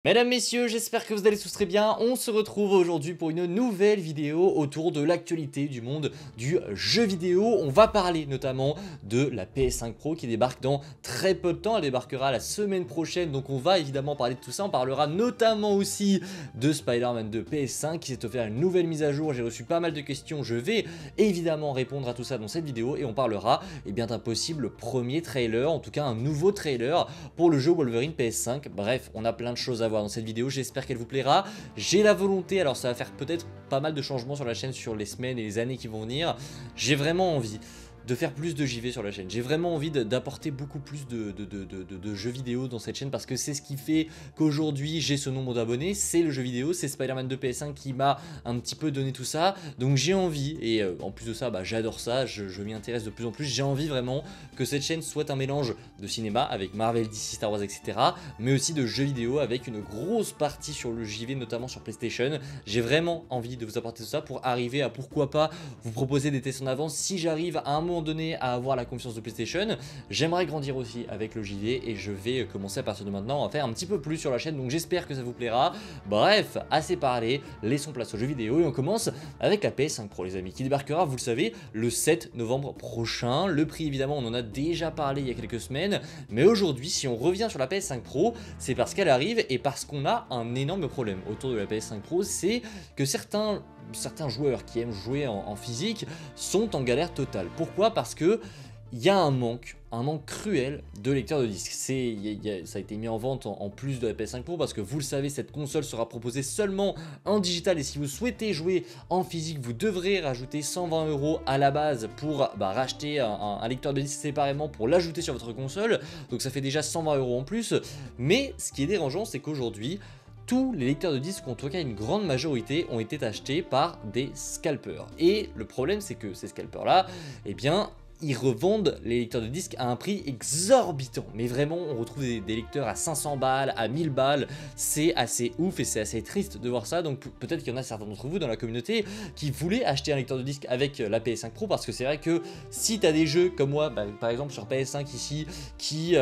Mesdames, messieurs, j'espère que vous allez tous très bien. On se retrouve aujourd'hui pour une nouvelle vidéo autour de l'actualité du monde du jeu vidéo. On va parler notamment de la PS5 Pro qui débarque dans très peu de temps. Elle débarquera la semaine prochaine, donc on va évidemment parler de tout ça. On parlera notamment aussi de Spider-Man 2 PS5 qui s'est offert une nouvelle mise à jour. J'ai reçu pas mal de questions. Je vais évidemment répondre à tout ça dans cette vidéo et on parlera d'un possible premier trailer, en tout cas un nouveau trailer pour le jeu Wolverine PS5. Bref, on a plein de choses à voir dans cette vidéo, j'espère qu'elle vous plaira. J'ai la volonté, alors ça va faire peut-être pas mal de changements sur la chaîne sur les semaines et les années qui vont venir. J'ai vraiment envie de faire plus de JV sur la chaîne. J'ai vraiment envie d'apporter beaucoup plus de jeux vidéo dans cette chaîne parce que c'est ce qui fait qu'aujourd'hui j'ai ce nombre d'abonnés, c'est le jeu vidéo, c'est Spider-Man 2 PS5 qui m'a un petit peu donné tout ça, donc j'ai envie, et en plus de ça, j'adore ça, je m'y intéresse de plus en plus, j'ai envie vraiment que cette chaîne soit un mélange de cinéma avec Marvel, DC, Star Wars, etc., mais aussi de jeux vidéo avec une grosse partie sur le JV, notamment sur PlayStation. J'ai vraiment envie de vous apporter tout ça pour arriver à, pourquoi pas, vous proposer des tests en avance si j'arrive à un moment donné à avoir la confiance de PlayStation. J'aimerais grandir aussi avec le JV et je vais commencer à partir de maintenant à faire un petit peu plus sur la chaîne, donc j'espère que ça vous plaira. Bref, assez parlé, laissons place aux jeux vidéo et on commence avec la PS5 Pro, les amis, qui débarquera, vous le savez, le 7 novembre prochain. Le prix, évidemment, on en a déjà parlé il y a quelques semaines, mais aujourd'hui, si on revient sur la PS5 Pro, c'est parce qu'elle arrive et parce qu'on a un énorme problème autour de la PS5 Pro, c'est que certains joueurs qui aiment jouer en physique sont en galère totale. Pourquoi? Parce que il y a un manque cruel de lecteurs de disques. Ça a été mis en vente en plus de la PS5 Pro parce que vous le savez, cette console sera proposée seulement en digital et si vous souhaitez jouer en physique, vous devrez rajouter 120 € à la base pour racheter un lecteur de disques séparément pour l'ajouter sur votre console. Donc ça fait déjà 120 € en plus. Mais ce qui est dérangeant, c'est qu'aujourd'hui, tous les lecteurs de disques, en tout cas une grande majorité, ont été achetés par des scalpers. Et le problème, c'est que ces scalpers-là, ils revendent les lecteurs de disques à un prix exorbitant. Mais vraiment, on retrouve des lecteurs à 500 balles, à 1000 balles. C'est assez ouf et c'est assez triste de voir ça. Donc peut-être qu'il y en a certains d'entre vous dans la communauté qui voulaient acheter un lecteur de disques avec la PS5 Pro. Parce que c'est vrai que si tu as des jeux comme moi, par exemple sur PS5 ici, qui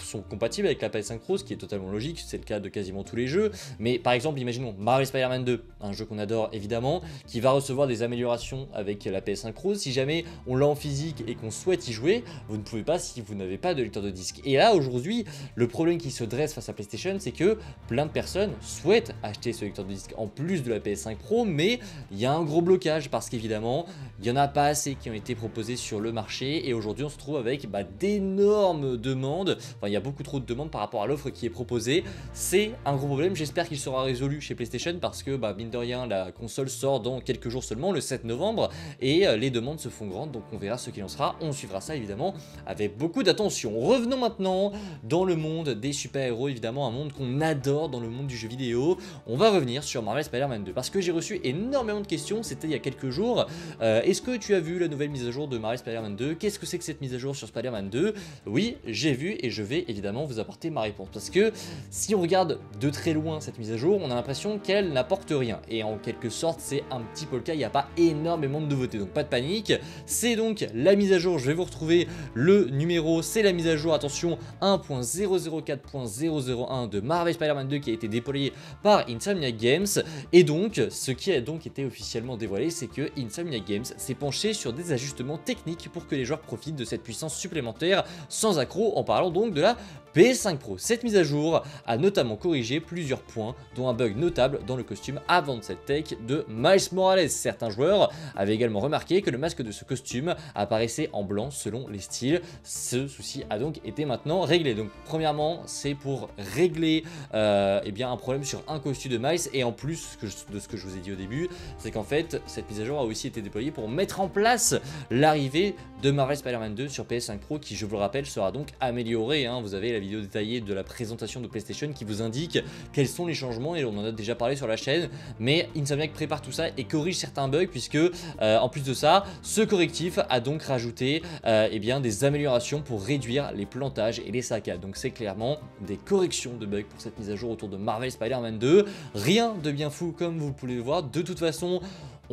sont compatibles avec la PS5 Pro, ce qui est totalement logique, c'est le cas de quasiment tous les jeux. Mais par exemple, imaginons Marvel Spider-Man 2, un jeu qu'on adore évidemment, qui va recevoir des améliorations avec la PS5 Pro. Si jamais on l'a en physique et qu'on souhaite y jouer, vous ne pouvez pas si vous n'avez pas de lecteur de disque. Et là aujourd'hui, le problème qui se dresse face à PlayStation, c'est que plein de personnes souhaitent acheter ce lecteur de disque en plus de la PS5 Pro, mais il y a un gros blocage parce qu'évidemment, il n'y en a pas assez qui ont été proposés sur le marché et aujourd'hui on se trouve avec d'énormes demandes. Enfin, il y a beaucoup trop de demandes par rapport à l'offre qui est proposée. C'est un gros problème. J'espère qu'il sera résolu chez PlayStation parce que mine de rien, la console sort dans quelques jours seulement, le 7 novembre, et les demandes se font grandes, donc on verra ce qu'il en sera. On suivra ça évidemment avec beaucoup d'attention. Revenons maintenant dans le monde des super-héros, évidemment un monde qu'on adore dans le monde du jeu vidéo. On va revenir sur Marvel Spider-Man 2 parce que j'ai reçu énormément de questions, c'était il y a quelques jours. Est-ce que tu as vu la nouvelle mise à jour de Marvel Spider-Man 2? Qu'est-ce que c'est que cette mise à jour sur Spider-Man 2? Oui, j'ai vu et je vais évidemment vous apporter ma réponse parce que si on regarde de très loin cette mise à jour, on a l'impression qu'elle n'apporte rien et en quelque sorte c'est un petit peu le cas, il n'y a pas énormément de nouveautés, donc pas de panique. C'est donc la mise à jour, je vais vous retrouver le numéro, c'est la mise à jour, attention, 1.004.001 de Marvel Spider-Man 2 qui a été déployé par Insomniac Games. Et donc, ce qui a donc été officiellement dévoilé, c'est que Insomniac Games s'est penché sur des ajustements techniques pour que les joueurs profitent de cette puissance supplémentaire sans accroc, en parlant donc de la PS5 Pro. Cette mise à jour a notamment corrigé plusieurs points, dont un bug notable dans le costume avant de cette tech de Miles Morales. Certains joueurs avaient également remarqué que le masque de ce costume apparaissait en blanc selon les styles. Ce souci a donc été maintenant réglé. Donc premièrement, c'est pour régler un problème sur un costume de Miles, et en plus de ce que je vous ai dit au début, c'est qu'en fait cette mise à jour a aussi été déployée pour mettre en place l'arrivée de Marvel Spider-Man 2 sur PS5 Pro qui, je vous le rappelle, sera donc améliorée. Vous avez la vidéo détaillée de la présentation de PlayStation qui vous indique quels sont les changements et on en a déjà parlé sur la chaîne, mais Insomniac prépare tout ça et corrige certains bugs puisque en plus de ça, ce correctif a donc rajouté des améliorations pour réduire les plantages et les saccades. Donc c'est clairement des corrections de bugs pour cette mise à jour autour de Marvel Spider-Man 2. Rien de bien fou comme vous pouvez le voir. De toute façon,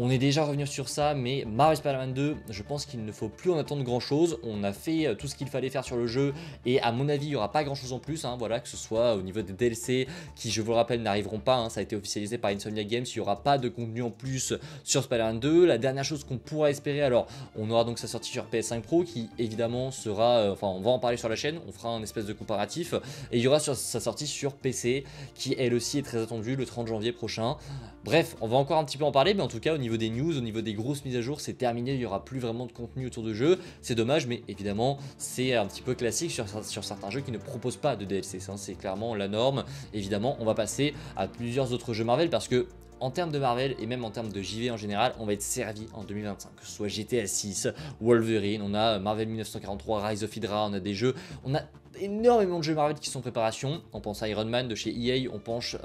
On est déjà revenu sur ça, mais Marvel Spider-Man 2, je pense qu'il ne faut plus en attendre grand chose. On a fait tout ce qu'il fallait faire sur le jeu et à mon avis il n'y aura pas grand chose en plus, hein, voilà, que ce soit au niveau des DLC qui, je vous le rappelle, n'arriveront pas, hein, ça a été officialisé par Insomniac Games, il n'y aura pas de contenu en plus sur Spider-Man 2. La dernière chose qu'on pourra espérer, alors on aura donc sa sortie sur PS5 Pro qui évidemment sera, enfin on va en parler sur la chaîne, on fera un espèce de comparatif, et il y aura sur sa sortie sur PC qui elle aussi est très attendue le 30 janvier prochain. Bref, on va encore un petit peu en parler, mais en tout cas au niveau des news, au niveau des grosses mises à jour, c'est terminé, il n'y aura plus vraiment de contenu autour de jeu. C'est dommage, mais évidemment c'est un petit peu classique sur certains jeux qui ne proposent pas de DLC, c'est clairement la norme. Évidemment on va passer à plusieurs autres jeux Marvel parce que en termes de Marvel et même en termes de JV en général, on va être servi en 2025, que ce soit GTA 6, Wolverine, on a Marvel 1943, Rise of Hydra, on a des jeux, on a énormément de jeux Marvel qui sont en préparation. On pense à Iron Man de chez EA, on pense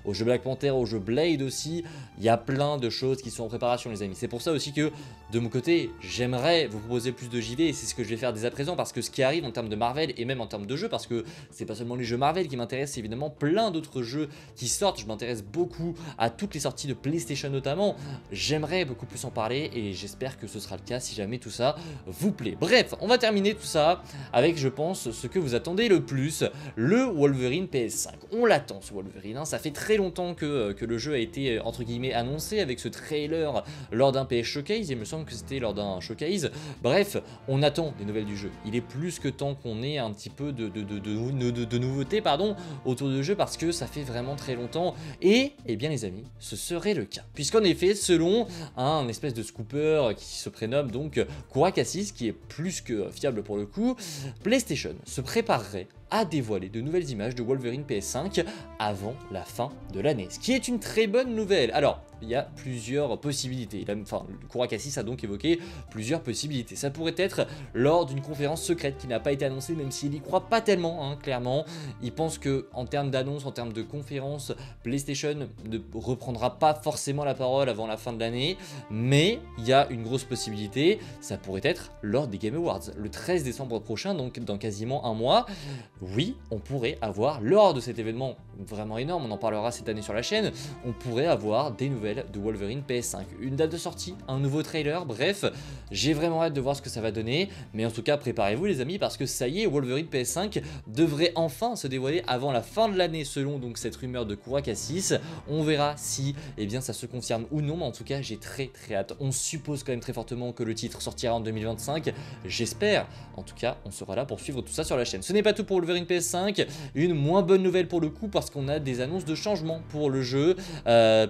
au jeu Black Panther, au jeu Blade aussi. Il y a plein de choses qui sont en préparation les amis. C'est pour ça aussi que de mon côté, j'aimerais vous proposer plus de JV et c'est ce que je vais faire dès à présent parce que ce qui arrive en termes de Marvel et même en termes de jeux, parce que c'est pas seulement les jeux Marvel qui m'intéressent, c'est évidemment plein d'autres jeux qui sortent. Je m'intéresse beaucoup à toutes les sorties de PlayStation notamment. J'aimerais beaucoup plus en parler et j'espère que ce sera le cas si jamais tout ça vous plaît. Bref, on va terminer tout ça avec, je pense, ce que vous attendez le plus, le Wolverine PS5. On l'attend ce Wolverine, hein. Ça fait très longtemps que le jeu a été entre guillemets annoncé avec ce trailer lors d'un PS Showcase, il me semble que c'était lors d'un showcase. Bref, on attend des nouvelles du jeu. Il est plus que temps qu'on ait un petit peu de nouveautés autour du jeu parce que ça fait vraiment très longtemps et, eh bien les amis, ce serait le cas. Puisqu'en effet, selon un espèce de scooper qui se prénomme donc Kurakassis, qui est plus que fiable pour le coup, PlayStation se préparerait à dévoiler de nouvelles images de Wolverine PS5 avant la fin de l'année, ce qui est une très bonne nouvelle. Alors, il y a plusieurs possibilités. Kurakassis a donc évoqué plusieurs possibilités. Ça pourrait être lors d'une conférence secrète qui n'a pas été annoncée, même s'il y croit pas tellement, hein, clairement. Il pense que en termes d'annonce, en termes de conférence, PlayStation ne reprendra pas forcément la parole avant la fin de l'année, mais il y a une grosse possibilité, ça pourrait être lors des Game Awards, le 13 décembre prochain, donc dans quasiment un mois. Oui, on pourrait avoir, lors de cet événement vraiment énorme, on en parlera cette année sur la chaîne, on pourrait avoir des nouvelles de Wolverine PS5, une date de sortie, un nouveau trailer, bref, j'ai vraiment hâte de voir ce que ça va donner, mais en tout cas préparez-vous les amis parce que ça y est, Wolverine PS5 devrait enfin se dévoiler avant la fin de l'année selon donc cette rumeur de Kurakassis. On verra si bien ça se confirme ou non, mais en tout cas j'ai très hâte. On suppose quand même très fortement que le titre sortira en 2025, j'espère. En tout cas on sera là pour suivre tout ça sur la chaîne. Ce n'est pas tout pour Wolverine PS5, une moins bonne nouvelle pour le coup parce qu'on a des annonces de changement pour le jeu,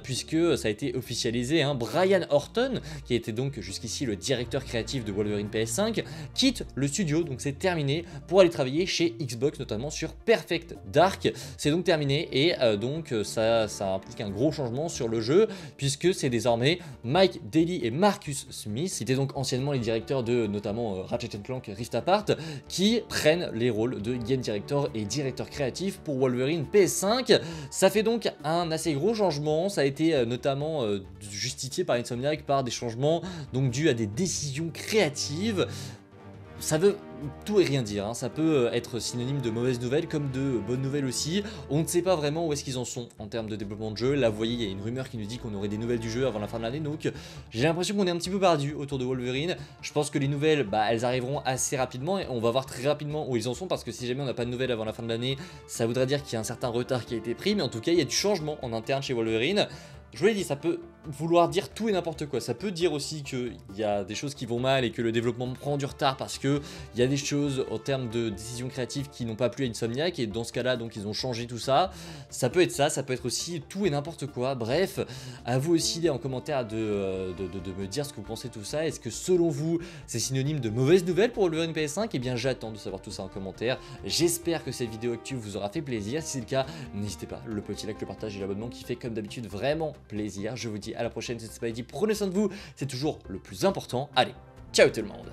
puisque ça a été officialisé, hein. Brian Horton, qui était donc jusqu'ici le directeur créatif de Wolverine PS5, quitte le studio, donc c'est terminé, pour aller travailler chez Xbox, notamment sur Perfect Dark. C'est donc terminé et donc ça implique un gros changement sur le jeu, puisque c'est désormais Mike Daly et Marcus Smith, qui étaient donc anciennement les directeurs de notamment Ratchet & Clank Rift Apart, qui prennent les rôles de game director et directeur créatif pour Wolverine PS5. Ça fait donc un assez gros changement, ça a été notamment justifié par Insomniac par des changements donc dus à des décisions créatives. Ça veut tout et rien dire, hein. Ça peut être synonyme de mauvaises nouvelles comme de bonnes nouvelles aussi. On ne sait pas vraiment où est-ce qu'ils en sont en termes de développement de jeu. Là vous voyez il y a une rumeur qui nous dit qu'on aurait des nouvelles du jeu avant la fin de l'année, donc j'ai l'impression qu'on est un petit peu perdu autour de Wolverine. Je pense que les nouvelles elles arriveront assez rapidement et on va voir très rapidement où ils en sont, parce que si jamais on n'a pas de nouvelles avant la fin de l'année, ça voudrait dire qu'il y a un certain retard qui a été pris, mais en tout cas il y a du changement en interne chez Wolverine. Je vous l'ai dit, ça peut vouloir dire tout et n'importe quoi. Ça peut dire aussi qu'il y a des choses qui vont mal et que le développement prend du retard parce qu'il y a des choses en termes de décisions créatives qui n'ont pas plu à Insomniac et dans ce cas là donc ils ont changé tout ça. Ça peut être ça, ça peut être aussi tout et n'importe quoi. Bref, à vous aussi en commentaire de me dire ce que vous pensez de tout ça. Est-ce que selon vous c'est synonyme de mauvaises nouvelles pour Wolverine PS5? Eh bien j'attends de savoir tout ça en commentaire. J'espère que cette vidéo actu vous aura fait plaisir. Si c'est le cas, n'hésitez pas, le petit like, le partage et l'abonnement qui fait comme d'habitude vraiment plaisir. Je vous dis à la prochaine, c'était Spidey, prenez soin de vous, c'est toujours le plus important. Allez, ciao tout le monde.